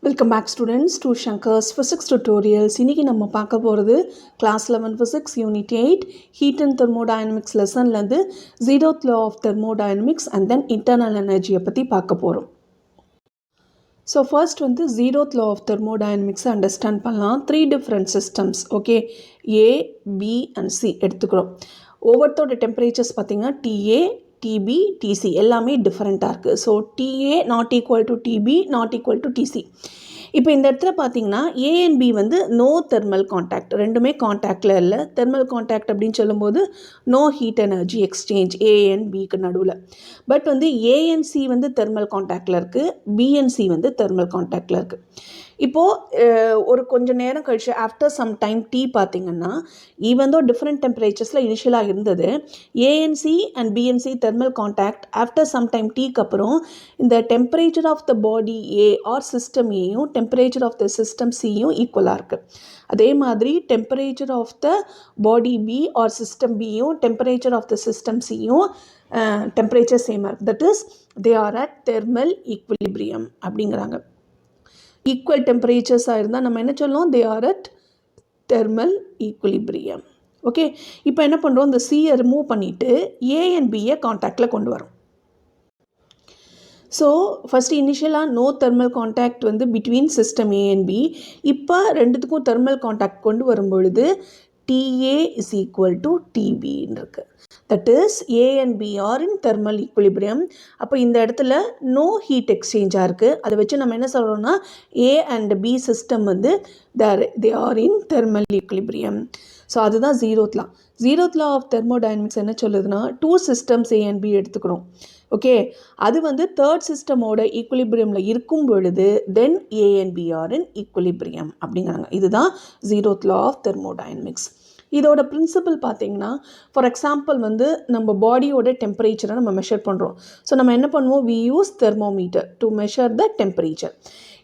Welcome back students to Shankar's Physics Tutorials. இன்னைக்கு நம்ம பார்க்க போகிறது Class 11 Physics Unit 8 Heat and Thermodynamics லெசன்லேருந்து 0th Law of Thermodynamics and then Internal Energy பற்றி பார்க்க போகிறோம். ஸோ ஃபர்ஸ்ட் வந்து 0th Law of Thermodynamics understand பண்ணலாம். 3 different systems, okay, A, B and C எடுத்துக்கிறோம். ஒவ்வொருத்தோட டெம்பரேச்சர்ஸ் பார்த்திங்கன்னா TA, TB, TC எல்லாமே டிஃப்ரெண்ட்டாக இருக்குது. So TA not equal to TB not equal to TC. இப்போ இந்த இடத்துல பார்த்தீங்கன்னா A and B வந்து நோ தெர்மல் காண்டாக்ட், ரெண்டுமே காண்டாக்டில் இல்லை. தெர்மல் காண்டாக்ட் அப்படின்னு சொல்லும்போது no heat energy exchange A and Bக்கு நடுவில். பட் வந்து A and C வந்து தெர்மல் காண்டாக்டில் இருக்குது, B and C வந்து தெர்மல் காண்டாக்டில் இருக்குது. இப்போது ஒரு கொஞ்சம் நேரம் கழிச்சு ஆஃப்டர் சம் டைம் T பார்த்திங்கன்னா ஈவன் தோ டிஃப்ரெண்ட் டெம்பரேச்சர்ஸில் இனிஷியலாக இருந்தது, ANC அண்ட் BNC thermal contact after some time Tக்கு அப்புறம் இந்த temperature of the body A or system ஏயும் டெம்பரேச்சர் ஆஃப் த சிஸ்டம் சியும் ஈக்குவலாக இருக்குது. அதே மாதிரி temperature of the body B or system பியும் temperature of the system சியும் temperature சேமாக இருக்குது. That is they are at thermal equilibrium அப்படிங்கிறாங்க. ஈக்குவல் டெம்பரேச்சர்ஸாக இருந்தால் நம்ம என்ன சொல்லலாம், they are at thermal equilibrium. Okay, இப்போ என்ன பண்ணுறோம், இந்த சியை ரிமூவ் பண்ணிவிட்டு A and Bயை காண்டாக்டில் கொண்டு வரோம். ஸோ ஃபஸ்ட்டு இனிஷியலாக நோ தெர்மல் காண்டாக்ட் வந்து between system A and B. இப்போ ரெண்டுத்துக்கும் தெர்மல் காண்டாக்ட் கொண்டு வரும்பொழுது TA இஸ் ஈக்குவல் டு TBன்னு இருக்குது. That is A and B are in thermal equilibrium. அப்போ இந்த இடத்துல நோ ஹீட் எக்ஸ்சேஞ்சாக இருக்குது. அதை வச்சு நம்ம என்ன சொல்கிறோம்னா A and B சிஸ்டம் வந்து they are in thermal equilibrium. So அதுதான் 0th law. 0th law of thermodynamics என்ன சொல்லுதுன்னா 2 systems A and B எடுத்துக்கிறோம். ஓகே, அது வந்து தேர்ட் சிஸ்டமோட ஈக்குலிபிரியமில் இருக்கும் பொழுது then A and B are in equilibrium அப்படிங்கிறாங்க. இதுதான் 0th law ஆஃப் தெர்மோடைனமிக்ஸ். இதோட பிரின்சிபல் பார்த்தீங்கன்னா, ஃபார் எக்ஸாம்பிள் வந்து நம்ம பாடியோட டெம்பரேச்சரை நம்ம மெஷர் பண்ணுறோம். ஸோ நம்ம என்ன பண்ணுவோம், we use thermometer to measure the temperature.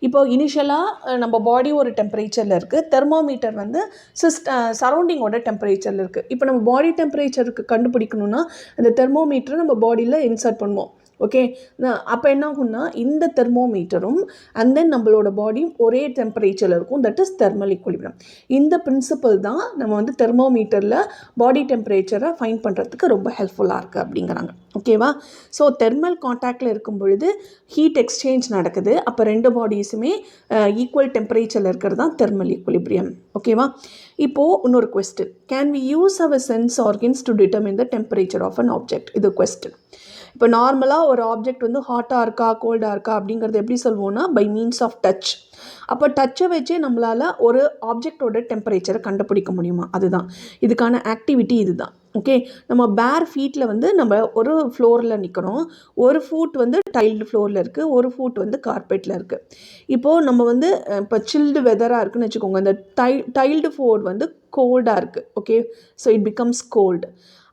இப்போ இனிஷியலாக நம்ம பாடி ஒரு டெம்பரேச்சரில் இருக்குது, தெர்மோமீட்டர் வந்து சரௌண்டிங்கோட டெம்பரேச்சரில் இருக்குது. இப்போ நம்ம பாடி டெம்பரேச்சருக்கு கண்டுபிடிக்கணும்னா அந்த தெர்மோமீட்டரை நம்ம பாடியில் இன்சர்ட் பண்ணுவோம். ஓகே, அப்போ என்ன ஆகும்னா இந்த தெர்மோமீட்டரும் அண்ட் தென் நம்மளோட பாடியும் ஒரே டெம்பரேச்சரில் இருக்கும். That is thermal equilibrium. இந்த பிரின்சிபல் தான் நம்ம வந்து தெர்மோமீட்டரில் பாடி டெம்பரேச்சரை ஃபைண்ட் பண்ணுறதுக்கு ரொம்ப ஹெல்ப்ஃபுல்லாக இருக்குது அப்படிங்கிறாங்க. ஓகேவா? ஸோ தெர்மல் காண்டாக்டில் இருக்கும் பொழுது ஹீட் எக்ஸ்சேஞ்ச் நடக்குது. அப்போ ரெண்டு பாடிஸுமே ஈக்குவல் டெம்பரேச்சரில் இருக்கிறது தான் தெர்மல் ஈக்குலிபிரியம். ஓகேவா? இப்போது இன்னொரு question, can we use our sense organs to determine the temperature of an object? இது கொஸ்டின். இப்போ நார்மலாக ஒரு ஆப்ஜெக்ட் வந்து ஹாட்டாக இருக்கா கோல்டாக இருக்கா அப்படிங்கிறது எப்படி சொல்லுவோம்னா பை மீன்ஸ் ஆஃப் டச். அப்போ டச்சை வச்சே நம்மளால் ஒரு ஆப்ஜெக்டோட டெம்பரேச்சரை கண்டுபிடிக்க முடியுமா? அதுதான் இதுக்கான ஆக்டிவிட்டி. இதுதான். ஓகே, நம்ம பேர் ஃபீட்டில் வந்து நம்ம ஒரு ஃப்ளோரில் நிற்கிறோம். ஒரு ஃபுட் வந்து டைல்டு ஃப்ளோரில் இருக்குது, ஒரு ஃபுட் வந்து கார்பெட்டில் இருக்குது. இப்போது நம்ம வந்து இப்போ சில்டு வெதராக இருக்குதுன்னு வச்சுக்கோங்க, இந்த டைல்டு ஃப்ளோர் வந்து கோல்டாக இருக்குது. Okay, so it becomes cold.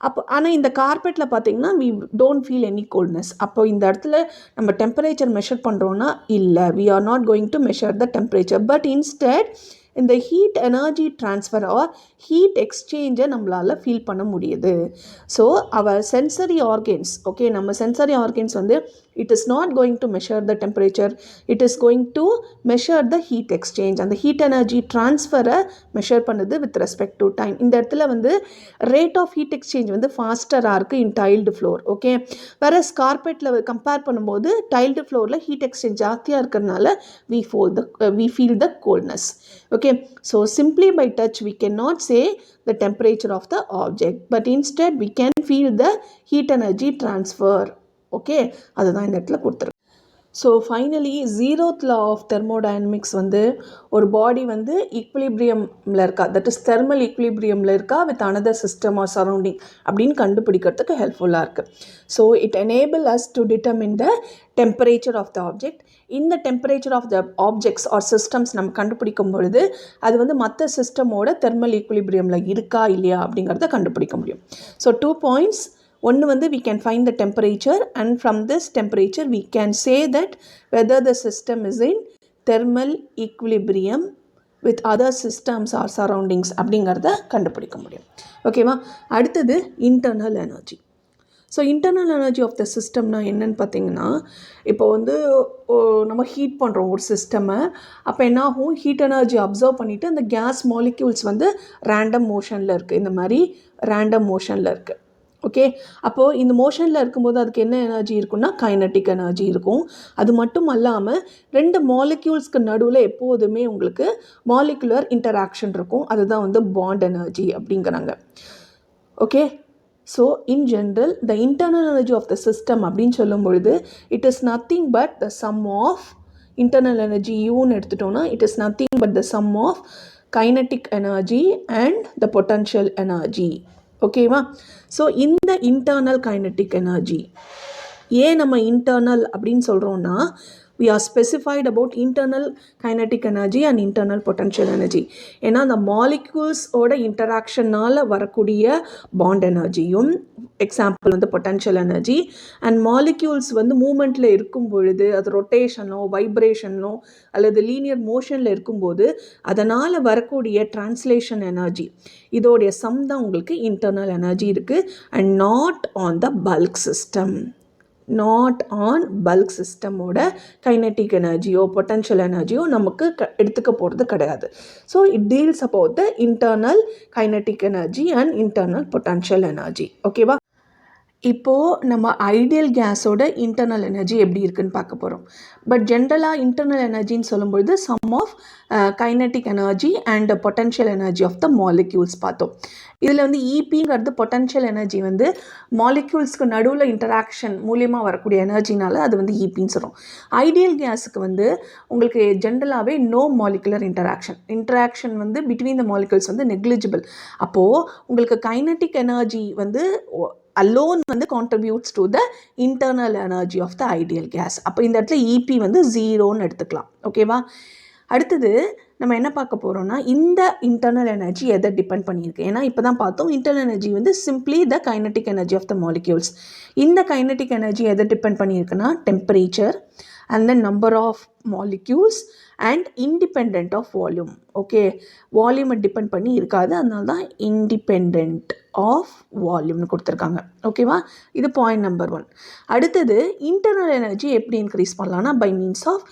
அப்போ ஆனால் இந்த கார்பெட்டில் பார்த்தீங்கன்னா we don't feel any coldness. அப்போ இந்த இடத்துல நம்ம டெம்பரேச்சர் மெஷர் பண்ணுறோன்னா இல்லை, we are not going to measure the temperature. But instead இந்த heat energy transfer or heat எக்ஸ்சேஞ்சை நம்மளால் ஃபீல் பண்ண முடியுது. So our sensory organs, okay, நம்ம சென்சரி ஆர்கன்ஸ் வந்து it is not going to measure the temperature, it is going to measure the heat exchange. அந்த heat energy ட்ரான்ஸ்ஃபரை measure பண்ணுது with respect to time. இந்த இடத்துல வந்து rate of heat exchange வந்து ஃபாஸ்டராக இருக்குது இன் tiled floor. Okay, வேற கார்பெட்டில் compare பண்ணும்போது tiled ஃப்ளோரில் ஹீட் எக்ஸ்சேஞ்ச் ஜாஸ்தியாக இருக்கிறதுனால we feel the coldness. Okay, so simply by touch we cannot say the temperature of the object, but instead we can feel the heat energy transfer. Okay, அதுதான் இந்த இடத்துல கொடுத்துருக்கு. So finally 0th law of thermodynamics வந்து ஒரு பாடி வந்து ஈக்குலிபிரியமில் இருக்கா, that is thermal ஈக்குலிபிரியமில் இருக்கா with another system or surrounding அப்படின்னு கண்டுபிடிக்கிறதுக்கு ஹெல்ப்ஃபுல்லாக இருக்குது. So it enable us to determine the temperature of the object. இந்த temperature of the objects or systems நம்ம கண்டுபிடிக்கும் பொழுது அது வந்து மற்ற சிஸ்டமோட தெர்மல் ஈக்குலிபிரியமில் இருக்கா இல்லையா அப்படிங்கிறத கண்டுபிடிக்க முடியும். So 2 points. ஒன்று வந்து we can find the temperature and from this temperature we can say that whether the system is in thermal equilibrium with other systems or surroundings அப்படிங்கிறத கண்டுபிடிக்க முடியும். ஓகேவா? அடுத்தது internal energy. So internal energy of the சிஸ்டம்னா என்னன்னு பார்த்தீங்கன்னா, இப்போ வந்து நம்ம ஹீட் பண்ணுறோம் ஒரு சிஸ்டமை. அப்போ என்ன ஆகும், ஹீட் எனர்ஜி அப்சர்வ் பண்ணிவிட்டு அந்த கேஸ் மாலிக்யூல்ஸ் வந்து ரேண்டம் மோஷனில் இருக்குது. இந்த மாதிரி ரேண்டம் மோஷனில் இருக்குது. ஓகே, அப்போது இந்த மோஷனில் இருக்கும்போது அதுக்கு என்ன எனர்ஜி இருக்குன்னா கைனட்டிக் எனர்ஜி இருக்கும். அது மட்டும் அல்லாமல் ரெண்டு மாலிக்யூல்ஸ்க்கு நடுவில் எப்போதுமே உங்களுக்கு மாலிகுலர் இன்டராக்ஷன் இருக்கும். அதுதான் வந்து பாண்ட் எனர்ஜி அப்படிங்கிறாங்க. Okay, so in general the internal energy of the system அப்படின்னு சொல்லும் பொழுது it is nothing but the sum of internal energy யூன்னு எடுத்துட்டோம்னா it is nothing but the sum of kinetic energy and the potential energy. ஓகேவா? So இந்த internal kinetic energy ஏன் நம்ம internal அப்படின்னு சொல்கிறோன்னா, we are specified about internal kinetic energy and internal potential energy. ஏன்னா அந்த மாலிக்யூல்ஸோட இன்டராக்ஷனால் வரக்கூடிய பாண்ட் எனர்ஜியும், எக்ஸாம்பிள் வந்து பொட்டன்ஷியல் எனர்ஜி, அண்ட் மாலிக்யூல்ஸ் வந்து மூமெண்ட்டில் இருக்கும் பொழுது அது ரொட்டேஷனோ வைப்ரேஷனோ அல்லது லீனியர் மோஷனில் இருக்கும்போது அதனால் வரக்கூடிய டிரான்ஸ்லேஷன் எனர்ஜி, இதோடைய சம் தான் உங்களுக்கு இன்டர்னல் எனர்ஜி இருக்குது. And not on the bulk system, not on bulk சிஸ்டமோட கைனட்டிக் எனர்ஜியோ பொட்டன்ஷியல் எனர்ஜியோ நமக்கு எடுத்துக்க போகிறது கிடையாது. So it deals about the internal kinetic energy and internal potential energy. ஓகேவா? இப்போது நம்ம ஐடியல் கேஸோட இன்டர்னல் எனர்ஜி எப்படி இருக்குன்னு பார்க்க போகிறோம். பட் ஜென்ரலாக இன்டர்னல் எனர்ஜின்னு சொல்லும்பொழுது sum of kinetic energy and potential energy of the molecules பார்த்தோம். இதில் வந்து இபிங்கிறது பொட்டன்ஷியல் எனர்ஜி வந்து மாலிக்யூல்ஸ்க்கு நடுவில் இன்டராக்ஷன் மூலியமாக வரக்கூடிய எனர்ஜினால அது வந்து இபின்னு சொல்கிறோம். ஐடியல் கேஸுக்கு வந்து உங்களுக்கு ஜென்ரலாகவே நோ மாலிகுலர் இன்டராக்ஷன் வந்து பிட்வீன் த மாலிக்யூல்ஸ் வந்து நெக்லிஜிபிள். அப்போது உங்களுக்கு கைனட்டிக் எனர்ஜி வந்து alone வந்து contributes to the internal energy of the ideal gas. அப்போ இந்த இடத்துல EP வந்து 0ன்னு எடுத்துக்கலாம். ஓகேவா? அடுத்தது நம்ம என்ன பார்க்க போகிறோம்னா, இந்த இன்டர்னல் எனர்ஜி எதை டிபெண்ட் பண்ணியிருக்கு. ஏன்னா இப்போ தான் பார்த்தோம் இன்டர்னல் எனர்ஜி வந்து simply the kinetic energy of the molecules. இந்த கைனட்டிக் எனர்ஜி எதை டிபெண்ட் பண்ணியிருக்குன்னா temperature and the number of molecules and independent of volume. Okay, வால்யூமை டிபெண்ட் பண்ணி இருக்காது, அதனால தான் இண்டிபெண்ட் ஆஃப் வால்யூம்னு கொடுத்துருக்காங்க. ஓகேவா? இது பாயிண்ட் நம்பர் 1. அடுத்தது இன்டர்னல் எனர்ஜி எப்படி இன்க்ரீஸ் பண்ணலான்னா by means of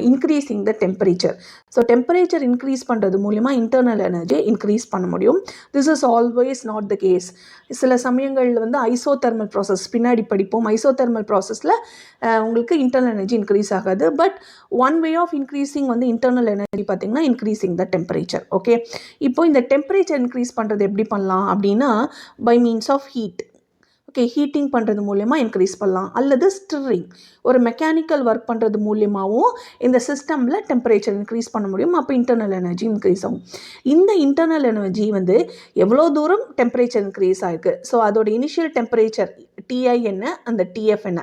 increasing the temperature. So temperature increase பண்ணுறது மூலிமா இன்டர்னல் எனர்ஜி இன்க்ரீஸ் பண்ண முடியும். This is always not the case. சில சமயங்களில் வந்து ஐசோதெர்மல் ப்ராசஸ் பின்னாடி படிப்போம். ஐசோதெர்மல் ப்ராசஸில் உங்களுக்கு இன்டர்னல் எனர்ஜி இன்க்ரீஸ் ஆகாது. But one way of increasing வந்து இன்டர்னல் எனர்ஜி பார்த்திங்கன்னா இன்க்ரீஸிங் த டெம்பரேச்சர். ஓகே, இப்போ இந்த டெம்பரேச்சர் இன்க்ரீஸ் பண்ணுறது எப்படி பண்ணலாம் அப்படின்னா by means of heat. Okay, heating பண்ணுறது மூலயமா இன்க்ரீஸ் பண்ணலாம், அல்லது ஸ்டிரிங் ஒரு மெக்கானிக்கல் ஒர்க் பண்ணுறது மூலியமாகவும் இந்த சிஸ்டமில் டெம்பரேச்சர் இன்க்ரீஸ் பண்ண முடியும். அப்போ இன்டர்னல் எனர்ஜி இன்க்ரீஸ் ஆகும். இந்த இன்டர்னல் எனர்ஜி வந்து எவ்வளோ தூரம் டெம்பரேச்சர் இன்க்ரீஸ் ஆகிருக்கு, ஸோ அதோட இனிஷியல் டெம்பரேச்சர் டிஐ என்ன, அந்த டிஎஃப் என்ன,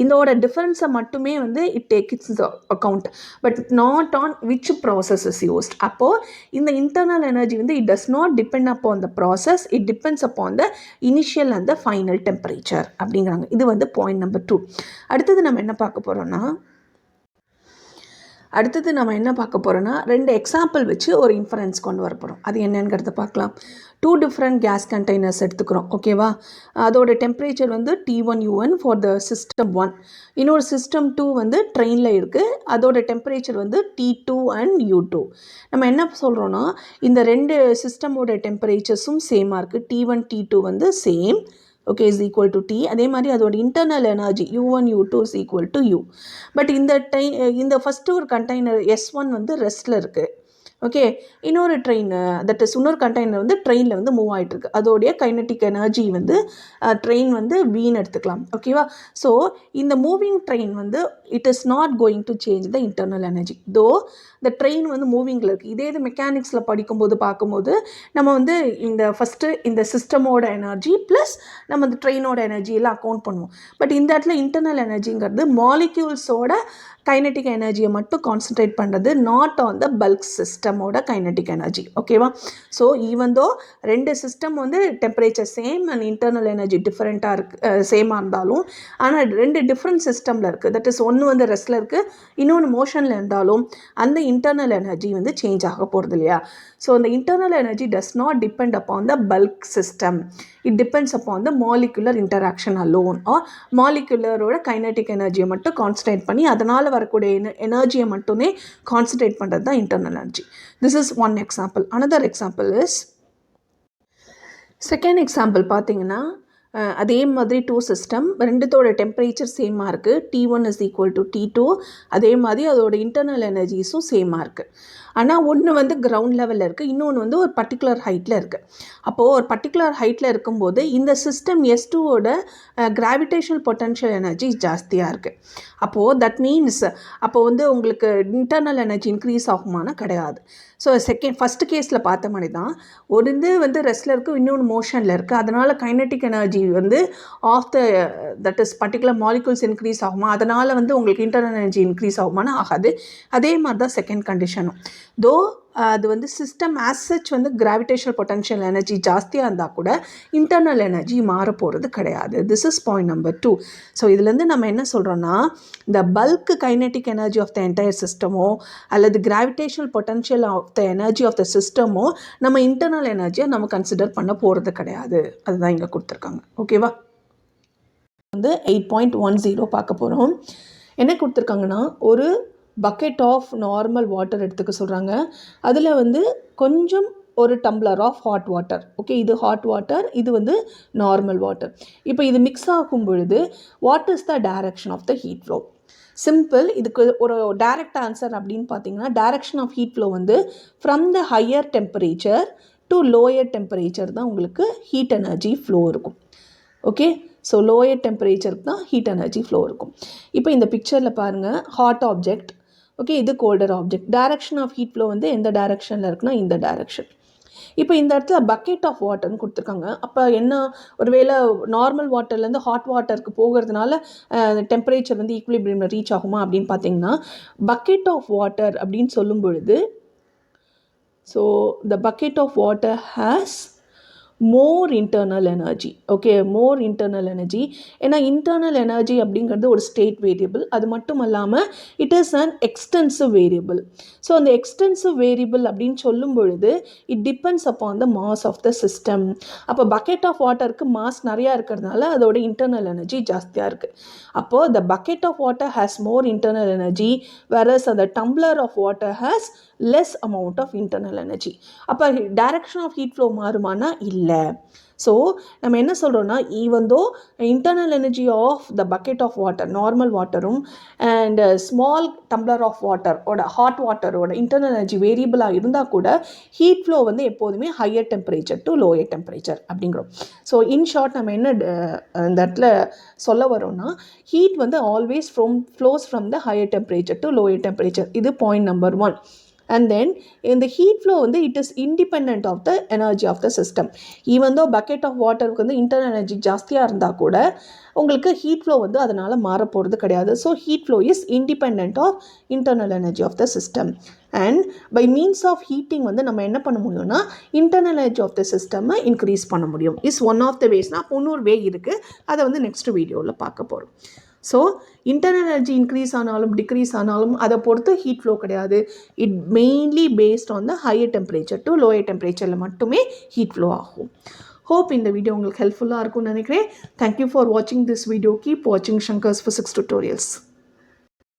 இதோட டிஃபரன்ஸை மட்டுமே வந்து it take it's account, but not on which process is used. அப்போது இந்த இன்டர்னல் எனர்ஜி வந்து it does not depend upon the process, it depends upon the initial and the final temperature அப்படிங்கிறாங்க. இது வந்து பாயிண்ட் நம்பர் 2. அடுத்தது நம்ம என்ன பார்க்க போகிறோன்னா 2 எக்ஸாம்பிள் வச்சு ஒரு இன்ஃபரன்ஸ் கொண்டு வர போகிறோம். அது என்னங்கிறத பார்க்கலாம். 2 டிஃப்ரெண்ட் கேஸ் கண்டெய்னர்ஸ் எடுத்துக்கிறோம். ஓகேவா? அதோட டெம்பரேச்சர் வந்து T1U1 ஃபார் த சிஸ்டம் 1. இன்னொரு சிஸ்டம் 2 வந்து ட்ரெயினில் இருக்குது, அதோட டெம்பரேச்சர் வந்து T2 அண்ட் U2. நம்ம என்ன சொல்கிறோன்னா இந்த 2 சிஸ்டமோட டெம்பரேச்சர்ஸும் சேமாக இருக்குது. T1 T2 வந்து same. Okay, is equal to T. அதே மாதிரி அதோட internal energy U1 U2 is equal to U. But இந்த ஃபஸ்ட்டு ஒரு கண்டெய்னர் S1 வந்து ரெஸ்ட்டில் இருக்குது. ஓகே, இன்னொரு இன்னொரு கண்டெய்னர் வந்து ட்ரெயினில் வந்து மூவ் ஆகிட்டுருக்கு. அதோடைய கைனட்டிக் எனர்ஜி வந்து ட்ரெயின் வந்து வீண் எடுத்துக்கலாம். ஓகேவா? ஸோ இந்த மூவிங் ட்ரெயின் வந்து it is not going to change the internal energy, தோ இந்த ட்ரெயின் வந்து மூவிங்கில் இருக்குது. இதே இது மெக்கானிக்ஸில் பார்க்கும்போது நம்ம வந்து இந்த சிஸ்டமோட எனர்ஜி ப்ளஸ் நம்ம இந்த ட்ரெயினோட எனர்ஜியெல்லாம் அக்கௌண்ட் பண்ணுவோம். பட் இந்த இடத்துல இன்டர்னல் எனர்ஜிங்கிறது மாலிக்யூல்ஸோட கைனட்டிக் எனர்ஜியை மட்டும் கான்சன்ட்ரேட் பண்ணுறது, நாட் ஆன் த பல்க் சிஸ்டமோட கைனட்டிக் எனர்ஜி. ஓகேவா? ஸோ ஈவன் தோ ரெண்டு சிஸ்டம் வந்து temperature same and internal energy டிஃப்ரெண்ட்டாக இருக்குது, சேமாக இருந்தாலும், ஆனால் ரெண்டு டிஃப்ரெண்ட் சிஸ்டமில் இருக்குது. தட் இஸ் ஒன்று வந்து ரெஸ்ட்டில் இருக்குது, இன்னொன்று மோஷனில் இருந்தாலும் அந்த இன்டர்னல் எனர்ஜி வந்து சேஞ்ச் ஆக போகிறது இல்லையா? ஸோ அந்த internal energy does not depend upon the bulk system. It depends upon the molecular interaction alone, or மாலிகுலரோட கைனட்டிக் எனர்ஜியை மட்டும் கான்சன்ட்ரேட் பண்ணி அதனால் வரக்கூடிய எனர்ஜியை மட்டுமே கான்சன்ட்ரேட் பண்ணுறது தான் internal energy. This is one example. Another example is, second example பார்த்தீங்கன்னா, அதே மாதிரி டூ சிஸ்டம், ரெண்டுத்தோட டெம்பரேச்சர் சேமாக இருக்குது. T1 is equal to T2. அதே மாதிரி அதோட இன்டர்னல் எனர்ஜிஸும் சேமாக இருக்குது. ஆனால் ஒன்று வந்து கிரவுண்ட் லெவலில் இருக்குது, இன்னொன்று வந்து ஒரு பர்டிகுலர் ஹைட்டில் இருக்குது. அப்போது ஒரு பர்டிகுலர் ஹைட்டில் இருக்கும்போது இந்த சிஸ்டம் S2ஓட கிராவிடேஷனல் பொட்டன்ஷியல் எனர்ஜி ஜாஸ்தியாக இருக்குது. அப்போது தட் மீன்ஸ் அப்போது வந்து உங்களுக்கு இன்டர்னல் எனர்ஜி இன்க்ரீஸ் ஆகுமானா கிடையாது. ஸோ ஃபஸ்ட்டு கேஸில் பார்த்த மாதிரி தான், ஒரு இது வந்து ரெஸ்ட்டில் இருக்குது, இன்னொன்று மோஷனில் இருக்குது. அதனால் கைனட்டிக் எனர்ஜி வந்து of the that is particular molecules increase ஆகுமா, அதனால் வந்து உங்களுக்கு இன்டர்னல் எனர்ஜி இன்க்ரீஸ் ஆகுமானா ஆகாது. அதே மாதிரி தான் செகண்ட் கண்டிஷனும். தோ அது வந்து சிஸ்டம் ஆஸ் சச் வந்து கிராவிடேஷனல் பொட்டன்ஷியல் எனர்ஜி ஜாஸ்தியாக இருந்தால் கூட இன்டர்னல் எனர்ஜி மாற போகிறது கிடையாது. This is point number 2. So இதுலேருந்து நம்ம என்ன சொல்கிறோன்னா, இந்த bulk kinetic energy of the entire சிஸ்டமோ அல்லது gravitational potential of the energy of the சிஸ்டமோ நம்ம இன்டர்னல் எனர்ஜியை நம்ம கன்சிடர் பண்ண போகிறது கிடையாது. அதுதான் இங்கே கொடுத்துருக்காங்க. ஓகேவா? வந்து 8.10 பார்க்க போகிறோம். என்ன கொடுத்துருக்காங்கன்னா, ஒரு பக்கெட் ஆஃப் நார்மல் வாட்டர் எடுத்துக்க சொல்கிறாங்க. அதில் வந்து கொஞ்சம் ஒரு tumbler of hot water. Okay, இது ஹாட் வாட்டர், இது வந்து நார்மல் வாட்டர். இப்போ இது மிக்ஸ் ஆகும் பொழுது what is the direction of the heat flow? Simple. இதுக்கு ஒரு டைரக்ட் ஆன்சர் அப்படின்னு பார்த்தீங்கன்னா, டைரக்ஷன் ஆஃப் ஹீட் ஃப்ளோ வந்து from the higher temperature to lower temperature தான் உங்களுக்கு ஹீட் எனர்ஜி ஃப்ளோ இருக்கும். ஓகே, ஸோ லோயர் டெம்பரேச்சருக்கு தான் ஹீட் எனர்ஜி ஃப்ளோ இருக்கும். இப்போ இந்த பிக்சரில் பாருங்கள், ஹாட் ஆப்ஜெக்ட், ஓகே, இது colder object. Direction of heat flow வந்து எந்த டைரக்ஷனில் இருக்குன்னா இந்த டைரக்ஷன். இப்போ இந்த இடத்துல பக்கெட் ஆஃப் வாட்டர்னு கொடுத்துருக்காங்க. அப்போ என்ன, ஒருவேளை நார்மல் வாட்டர்லேருந்து ஹாட் வாட்டருக்கு போகிறதுனால டெம்பரேச்சர் வந்து ஈக்குலிபிரியம் ரீச் ஆகுமா அப்படின்னு பார்த்தீங்கன்னா, பக்கெட் ஆஃப் வாட்டர் அப்படின்னு சொல்லும் பொழுது, so the bucket of water has more internal energy. Okay, more internal energy. ஏன்னா இன்டர்னல் எனர்ஜி அப்படிங்கிறது ஒரு ஸ்டேட் வேரியபிள். அது மட்டும் இல்லாமல் it is an extensive variable. So அந்த எக்ஸ்டென்சிவ் வேரியபிள் அப்படின்னு சொல்லும் பொழுது it depends upon the mass of the system. அப்போ பக்கெட் ஆஃப் வாட்டருக்கு மாஸ் நிறையா இருக்கிறதுனால அதோட இன்டர்னல் எனர்ஜி ஜாஸ்தியாக இருக்குது. அப்போது the bucket of water has more internal energy, whereas அந்த tumbler of water has less amount of internal energy. அப்போ டைரக்ஷன் ஆஃப் ஹீட் ஃப்ளோ மாறுமானா இல்லை. ஸோ நம்ம என்ன சொல்கிறோன்னா, even though internal energy of the bucket of water, normal வாட்டரும் and small tumbler of வாட்டரோட hot வாட்டரோட இன்டர்னல் எனர்ஜி வேரியபிளாக இருந்தால் கூட ஹீட் ஃப்ளோ வந்து எப்போதுமே higher temperature to lower temperature அப்படிங்கிறோம். ஸோ இன் ஷார்ட் நம்ம என்ன இந்த இடத்துல சொல்ல வரோம்னா, ஹீட் வந்து always flows from the higher temperature to lower temperature. இது point number 1. And then in the heat flow வந்து it is independent of the energy of the system. Even though bucket of water வந்து internal energy ஜாஸ்தியாக இருந்தால் கூட உங்களுக்கு heat flow வந்து அதனால் மாற போகிறது கிடையாது. So heat flow is independent of internal energy of the system. And by means of heating வந்து நம்ம என்ன பண்ண முடியும்னா இன்டர்னல் எனர்ஜி ஆஃப் த சிஸ்டம்மை இன்க்ரீஸ் பண்ண முடியும். இஸ் ஒன் ஆஃப் த வேஸ்னால் இன்னொரு வே இருக்குது, அதை வந்து நெக்ஸ்ட் வீடியோவில் பார்க்க போகிறோம். ஸோ இன்டர்னல் எனர்ஜி இன்க்ரீஸ் ஆனாலும் டிக்ரீஸ் ஆனாலும் அதை பொறுத்து ஹீட் ஃப்ளோ கிடையாது. It mainly based on the higher temperature to lower டெம்பரேச்சரில் மட்டுமே ஹீட் ஃப்ளோ ஆகும். ஹோப் இந்த வீடியோ உங்களுக்கு ஹெல்ப்ஃபுல்லாக இருக்கும்னு நினைக்கிறேன். தேங்க்யூ ஃபார் வாட்சிங் திஸ் வீடியோ. கீப் வாட்சிங் Shankar's Physics Tutorials.